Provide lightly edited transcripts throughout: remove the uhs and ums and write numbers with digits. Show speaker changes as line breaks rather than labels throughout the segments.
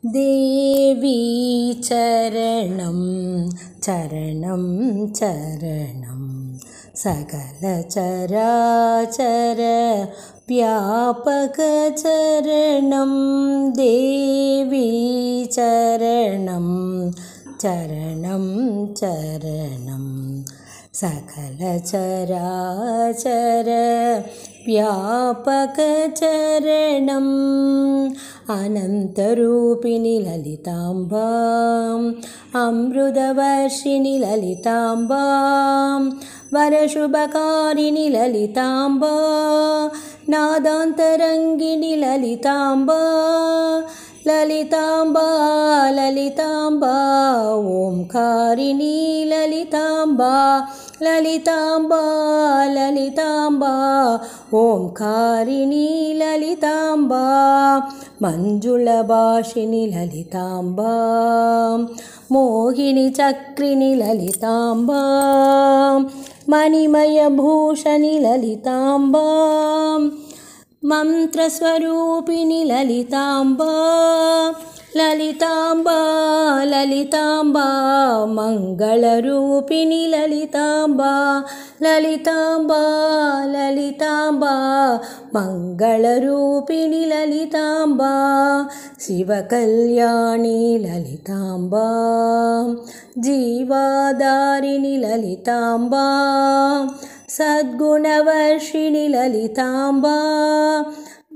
देवी चरणं चरणं चरणं सकलचराचर व्यापकचरणं देवी चरणं चरणं चरणं सकलचराचर व्यापकचरणम् अनन्तरूपिणि ललिताम्बाम् अमृतवर्षिणि ललिताम्बाम् वरशुभकारिणि ललिताम्बा नादान्तरङ्गिणि ललिताम्बा ललिताम्बा ललिताम्बा ओंकारिणी ललिताम्बा ललिताम्बा ललिताम्बा ओंकारिणी ललिताम्बा मञ्जुलभाषिणि ललिताम्बा मोहिनी चक्रिणि ललिताम्बा मणिमयभूषणि ललिताम्बा मंत्रस्वरूपिणि ललिताम्बा ललिताम्बा ललिताम्बा मंगलरूपिणि ललिताम्बा ललिताम्बा ललिताम्बा मंगलरूपिणि ललिताम्बा शिवकल्याणी ललिताम्बा जीवाधारिणि ललिताम्बा सद्गुणवर्षिणि ललिताम्बा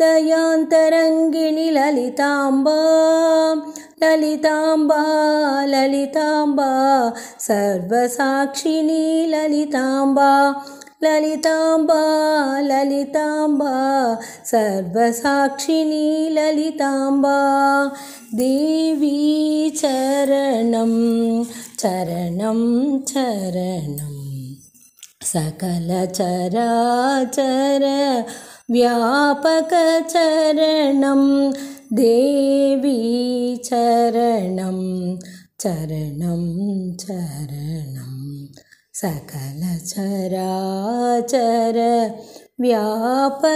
दयान्तरङ्गिणि ललिताम्बा ललिताम्बा ललिताम्बा सर्वसाक्षिणी ललिताम्बा ललिताम्बा ललिताम्बा सर्वसाक्षिणी ललिताम्बा देवी चरणं चरणं चरणं सकलचराचर व्यापकचरणं देवी चरणं चरणं चरणं सकलचराचर व्यापकचरणम्।